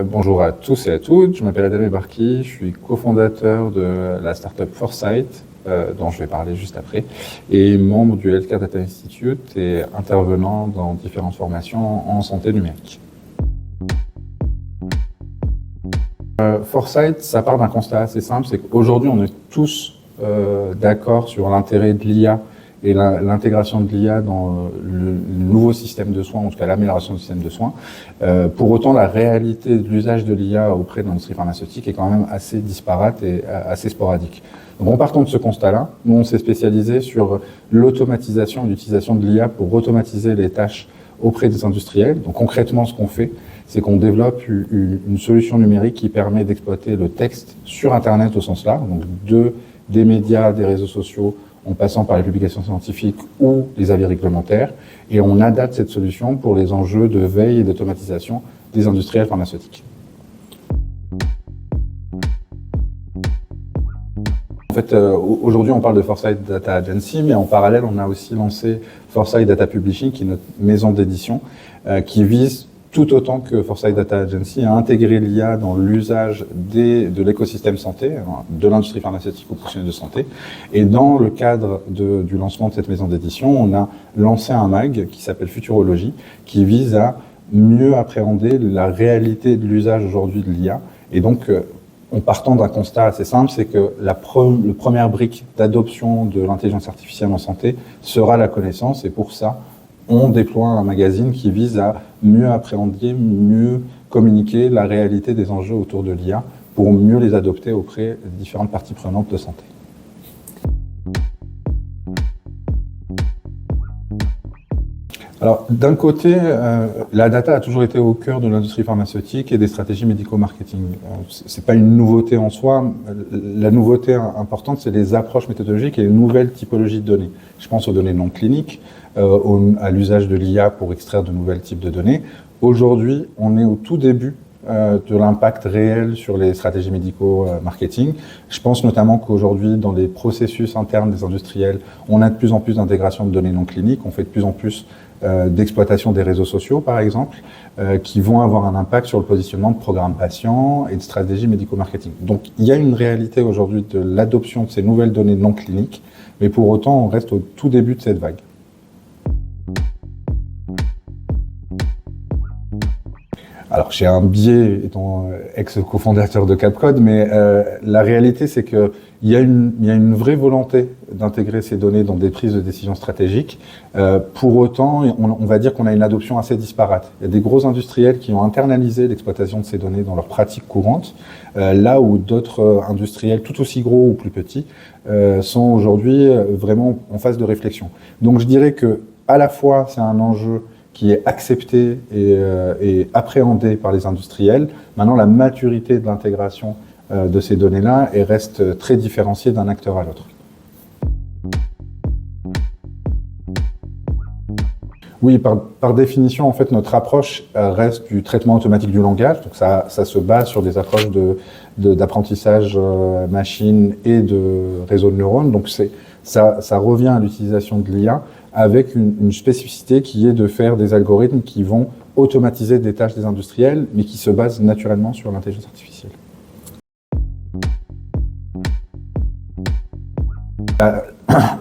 Bonjour à tous et à toutes, je m'appelle Adel Mebarki, je suis cofondateur de la startup Foresight, dont je vais parler juste après, et membre du Healthcare Data Institute et intervenant dans différentes formations en santé numérique. Foresight, ça part d'un constat assez simple, c'est qu'aujourd'hui on est tous d'accord sur l'intérêt de l'IA et l'intégration de l'IA dans le nouveau système de soins, en tout cas l'amélioration du système de soins. Pour autant, la réalité de l'usage de l'IA auprès de l'industrie pharmaceutique est quand même assez disparate et assez sporadique. Donc en partant de ce constat-là, nous on s'est spécialisé sur l'automatisation et l'utilisation de l'IA pour automatiser les tâches auprès des industriels. Donc concrètement, ce qu'on fait, c'est qu'on développe une solution numérique qui permet d'exploiter le texte sur Internet au sens large, donc des médias, des réseaux sociaux, en passant par les publications scientifiques ou les avis réglementaires, et on adapte cette solution pour les enjeux de veille et d'automatisation des industriels pharmaceutiques. En fait, aujourd'hui, on parle de Foresight Data Agency, mais en parallèle, on a aussi lancé Foresight Data Publishing, qui est notre maison d'édition, qui vise tout autant que Foresight Data Agency à intégrer l'IA dans l'usage de l'écosystème santé, de l'industrie pharmaceutique aux professionnels de santé. Et dans le cadre du lancement de cette maison d'édition, on a lancé un mag qui s'appelle Futurologie, qui vise à mieux appréhender la réalité de l'usage aujourd'hui de l'IA. Et donc, en partant d'un constat assez simple, c'est que la première brique d'adoption de l'intelligence artificielle en santé sera la connaissance, et pour ça, on déploie un magazine qui vise à mieux appréhender, mieux communiquer la réalité des enjeux autour de l'IA pour mieux les adopter auprès des différentes parties prenantes de santé. Alors, d'un côté, la data a toujours été au cœur de l'industrie pharmaceutique et des stratégies médico-marketing. C'est pas une nouveauté en soi. La nouveauté importante, c'est les approches méthodologiques et les nouvelles typologies de données. Je pense aux données non cliniques, à l'usage de l'IA pour extraire de nouvelles types de données. Aujourd'hui, on est au tout début de l'impact réel sur les stratégies médico-marketing. Je pense notamment qu'aujourd'hui, dans les processus internes des industriels, on a de plus en plus d'intégration de données non cliniques, on fait de plus en plus d'exploitation des réseaux sociaux, par exemple, qui vont avoir un impact sur le positionnement de programmes patients et de stratégies médico-marketing. Donc, il y a une réalité aujourd'hui de l'adoption de ces nouvelles données non cliniques, mais pour autant, on reste au tout début de cette vague. Alors, j'ai un biais étant ex-cofondateur de Capcode, mais la réalité, c'est qu'il y a une vraie volonté d'intégrer ces données dans des prises de décision stratégiques. Pour autant, on va dire qu'on a une adoption assez disparate. Il y a des gros industriels qui ont internalisé l'exploitation de ces données dans leurs pratiques courantes, là où d'autres industriels tout aussi gros ou plus petits sont aujourd'hui vraiment en phase de réflexion. Donc, je dirais que à la fois, c'est un enjeu qui est accepté et appréhendé par les industriels. Maintenant, la maturité de l'intégration de ces données-là reste très différenciée d'un acteur à l'autre. Oui, par définition, en fait, notre approche reste du traitement automatique du langage. Donc, ça se base sur des approches d'apprentissage machine et de réseau de neurones. Donc, ça revient à l'utilisation de l'IA avec une spécificité qui est de faire des algorithmes qui vont automatiser des tâches des industriels, mais qui se basent naturellement sur l'intelligence artificielle.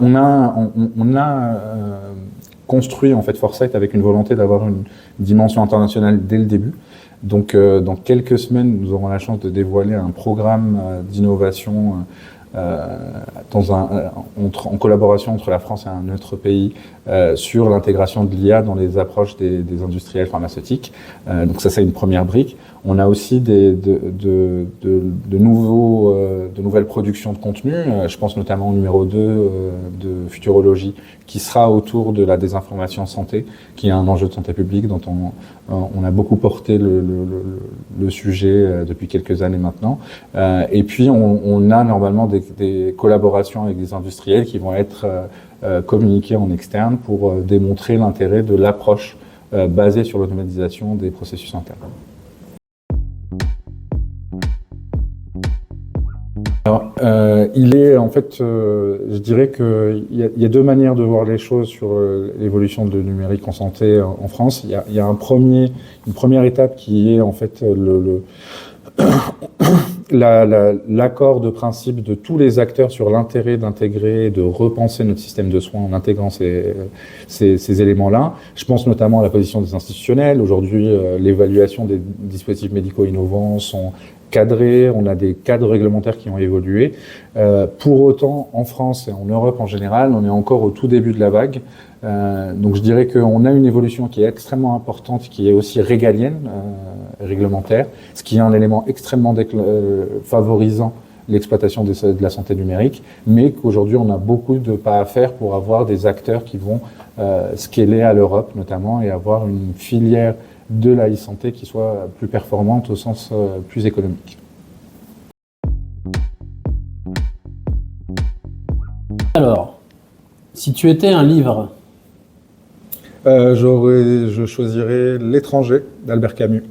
On a construit en fait Foresight avec une volonté d'avoir une dimension internationale dès le début. Donc, dans quelques semaines, nous aurons la chance de dévoiler un programme d'innovation en collaboration entre la France et un autre pays sur l'intégration de l'IA dans les approches des industriels pharmaceutiques. Donc ça, c'est une première brique. On a aussi de nouvelles productions de contenu. Je pense notamment au numéro 2 de Futurologie, qui sera autour de la désinformation santé, qui est un enjeu de santé publique dont on a beaucoup porté le sujet depuis quelques années maintenant. Et puis, on a normalement des collaborations avec des industriels qui vont être communiquées en externe pour démontrer l'intérêt de l'approche basée sur l'automatisation des processus internes. Alors, il est en fait, je dirais qu'il y a deux manières de voir les choses sur l'évolution de numérique en santé en France. Il y a une première étape qui est en fait l'accord de principe de tous les acteurs sur l'intérêt d'intégrer, de repenser notre système de soins en intégrant ces éléments-là. Je pense notamment à la position des institutionnels. Aujourd'hui, l'évaluation des dispositifs médicaux innovants sont cadrés, on a des cadres réglementaires qui ont évolué. Pour autant, en France et en Europe en général, on est encore au tout début de la vague. Donc je dirais qu'on a une évolution qui est extrêmement importante, qui est aussi régalienne, réglementaire, ce qui est un élément extrêmement favorisant l'exploitation de la santé numérique, mais qu'aujourd'hui on a beaucoup de pas à faire pour avoir des acteurs qui vont scaler à l'Europe notamment et avoir une filière de la e-santé qui soit plus performante au sens plus économique. Alors, si tu étais un livre, Je choisirais L'étranger d'Albert Camus,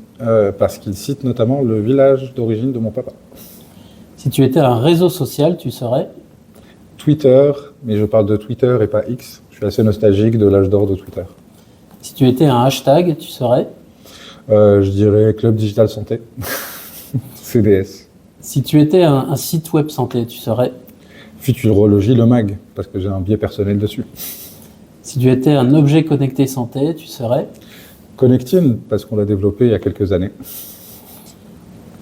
parce qu'il cite notamment le village d'origine de mon papa. si tu étais un réseau social, tu serais? Twitter, mais je parle de Twitter et pas X. Je suis assez nostalgique de l'âge d'or de Twitter. Si tu étais un hashtag, tu serais? Je dirais Club Digital Santé, CDS. Si tu étais un site web santé, tu serais? Futurologie, le mag, parce que j'ai un biais personnel dessus. Si tu étais un objet connecté santé, tu serais? Connectine, parce qu'on l'a développé il y a quelques années.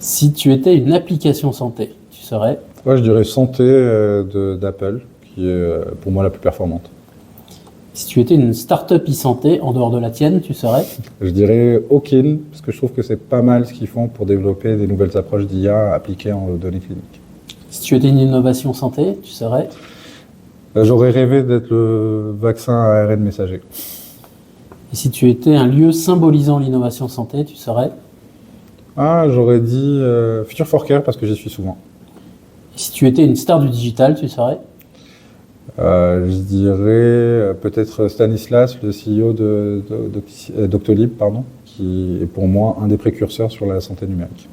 Si tu étais une application santé, tu serais? Moi, je dirais Santé d'Apple, qui est pour moi la plus performante. Si tu étais une start-up e-santé en dehors de la tienne, tu serais? Je dirais Okin, parce que je trouve que c'est pas mal ce qu'ils font pour développer des nouvelles approches d'IA appliquées en données cliniques. Si tu étais une innovation santé, tu serais? J'aurais rêvé d'être le vaccin à ARN messager. Et si tu étais un lieu symbolisant l'innovation santé, tu serais? J'aurais dit Future Forker, parce que j'y suis souvent. Et si tu étais une star du digital, tu serais? Je dirais peut-être Stanislas, le CEO de Doctolib, qui est pour moi un des précurseurs sur la santé numérique.